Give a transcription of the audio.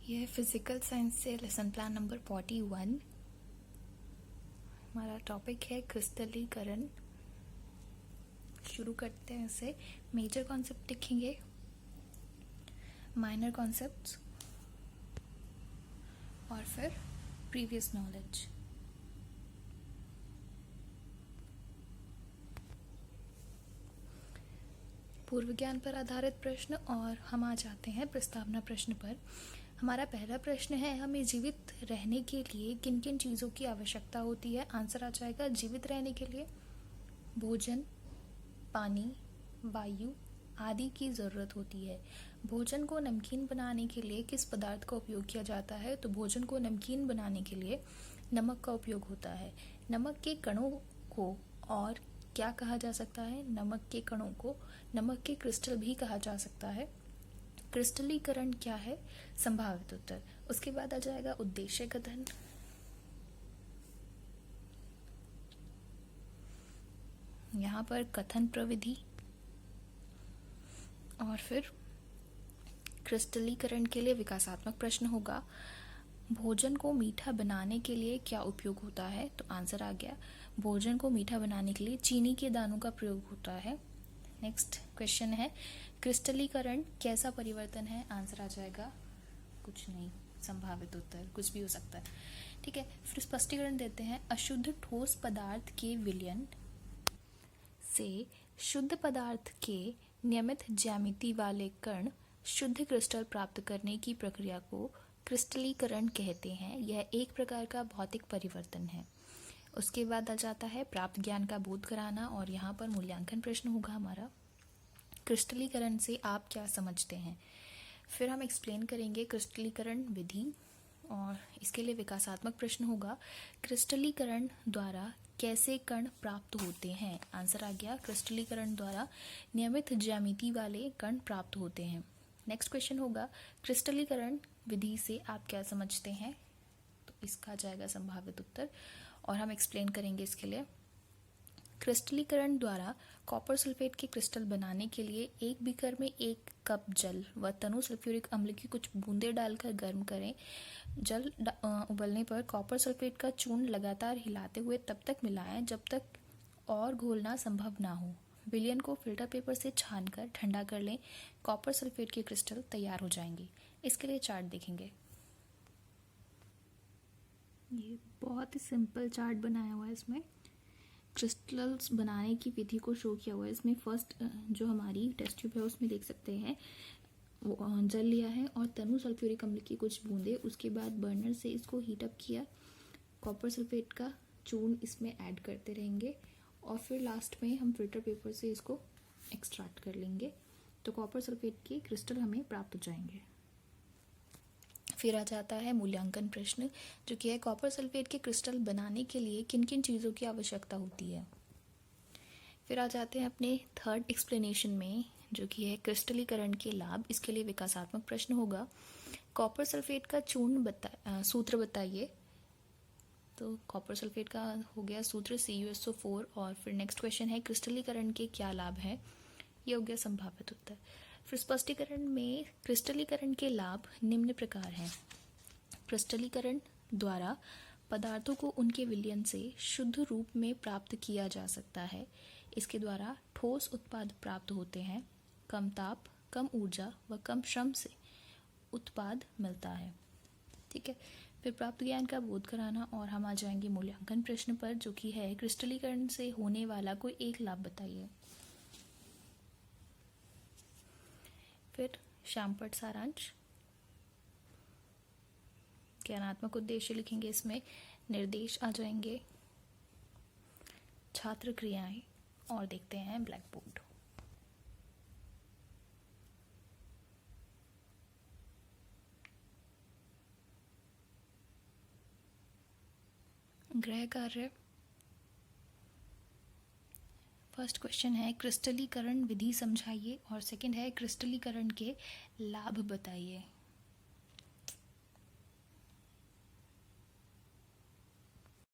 यह है physical science से लेसन प्लान नंबर 41। हमारा टॉपिक है क्रिस्टलीकरण। शुरू करते हैं इसे। मेजर कॉन्सेप्ट लिखेंगे, माइनर कॉन्सेप्ट्स और फिर प्रीवियस नॉलेज। पूर्व ज्ञान पर आधारित प्रश्न और हम आ जाते हैं प्रस्तावना प्रश्न पर। हमारा पहला प्रश्न है, हमें जीवित रहने के लिए किन किन चीज़ों की आवश्यकता होती है। आंसर आ जाएगा, जीवित रहने के लिए भोजन, पानी, वायु आदि की ज़रूरत होती है। भोजन को नमकीन बनाने के लिए किस पदार्थ का उपयोग किया जाता है। तो भोजन को नमकीन बनाने के लिए नमक का उपयोग होता है। नमक के कणों को और क्या कहा जा सकता है। नमक के कणों को नमक के क्रिस्टल भी कहा जा सकता है। क्रिस्टलीकरण क्या है, संभावित उत्तर। उसके बाद आ जाएगा उद्देश्य कथन, यहाँ पर कथन प्रविधि और फिर क्रिस्टलीकरण के लिए विकासात्मक प्रश्न होगा। भोजन को मीठा बनाने के लिए क्या उपयोग होता है। तो आंसर आ गया, भोजन को मीठा बनाने के लिए चीनी के दानों का प्रयोग होता है। नेक्स्ट क्वेश्चन है, क्रिस्टलीकरण कैसा परिवर्तन है। आंसर आ जाएगा कुछ नहीं, संभावित उत्तर कुछ भी हो सकता है। ठीक है, फिर स्पष्टीकरण देते हैं। अशुद्ध ठोस पदार्थ के विलयन से शुद्ध पदार्थ के नियमित ज्यामिति वाले कण शुद्ध क्रिस्टल प्राप्त करने की प्रक्रिया को क्रिस्टलीकरण कहते हैं। यह एक प्रकार का भौतिक परिवर्तन है। उसके बाद आ जाता है प्राप्त ज्ञान का बोध कराना और यहाँ पर मूल्यांकन प्रश्न होगा हमारा। क्रिस्टलीकरण से आप क्या समझते हैं। फिर हम एक्सप्लेन करेंगे क्रिस्टलीकरण विधि और इसके लिए विकासात्मक प्रश्न होगा। क्रिस्टलीकरण द्वारा कैसे कण प्राप्त होते हैं। आंसर आ गया, क्रिस्टलीकरण द्वारा नियमित ज्यामिति वाले कण प्राप्त होते हैं। नेक्स्ट क्वेश्चन होगा, क्रिस्टलीकरण विधि से आप क्या समझते हैं। तो इसका आ जाएगा संभावित उत्तर और हम एक्सप्लेन करेंगे इसके लिए। क्रिस्टलीकरण द्वारा कॉपर सल्फेट के क्रिस्टल बनाने के लिए एक बीकर में 1 कप जल व तनु सल्फ्यूरिक अम्ल की कुछ बूंदें डालकर गर्म करें। जल उबलने पर कॉपर सल्फेट का चूर्ण लगातार हिलाते हुए तब तक मिलाएं जब तक और घोलना संभव ना हो। विलयन को फिल्टर पेपर से छानकर ठंडा कर लें। कॉपर सल्फेट के क्रिस्टल तैयार हो जाएंगे। इसके लिए चार्ट देखेंगे। ये बहुत ही सिंपल चार्ट बनाया हुआ है। इसमें क्रिस्टल्स बनाने की विधि को शो किया हुआ है। इसमें फर्स्ट जो हमारी टेस्ट ट्यूब है उसमें देख सकते हैं वो जल लिया है और तनु सल्फ्यूरिक अम्ल की कुछ बूंदे, उसके बाद बर्नर से इसको हीट अप किया। कॉपर सल्फेट का चूर्ण इसमें ऐड करते रहेंगे और फिर लास्ट में हम फिल्टर पेपर से इसको एक्सट्रैक्ट कर लेंगे तो कॉपर सल्फेट के क्रिस्टल हमें प्राप्त हो जाएंगे। फिर आ जाता है मूल्यांकन प्रश्न जो कि है, कॉपर सल्फेट के क्रिस्टल बनाने के लिए किन किन चीज़ों की आवश्यकता होती है। फिर आ जाते हैं अपने थर्ड एक्सप्लेनेशन में जो कि है क्रिस्टलीकरण के लाभ। इसके लिए विकासात्मक प्रश्न होगा। कॉपर सल्फेट का चूर्ण सूत्र बताइए। तो कॉपर सल्फेट का हो गया सूत्र CuSO4 और फिर नेक्स्ट क्वेश्चन है, क्रिस्टलीकरण के क्या लाभ हैं। ये हो गया संभावित उत्तर। फिर स्पष्टीकरण में क्रिस्टलीकरण के लाभ निम्न प्रकार हैं। क्रिस्टलीकरण द्वारा पदार्थों को उनके विलयन से शुद्ध रूप में प्राप्त किया जा सकता है। इसके द्वारा ठोस उत्पाद प्राप्त होते हैं। कम ताप, कम ऊर्जा व कम श्रम से उत्पाद मिलता है। ठीक है, फिर प्राप्त ज्ञान का बोध कराना और हम आ जाएंगे मूल्यांकन प्रश्न पर जो कि है, क्रिस्टलीकरण से होने वाला कोई एक लाभ बताइए। फिर शामपट सारांश, ज्ञानात्मक उद्देश्य लिखेंगे। इसमें निर्देश आ जाएंगे, छात्र क्रियाएं और देखते हैं ब्लैक बोर्ड। गृह कार्य। फर्स्ट क्वेश्चन है, क्रिस्टलीकरण विधि समझाइए और सेकंड है क्रिस्टलीकरण के लाभ बताइए।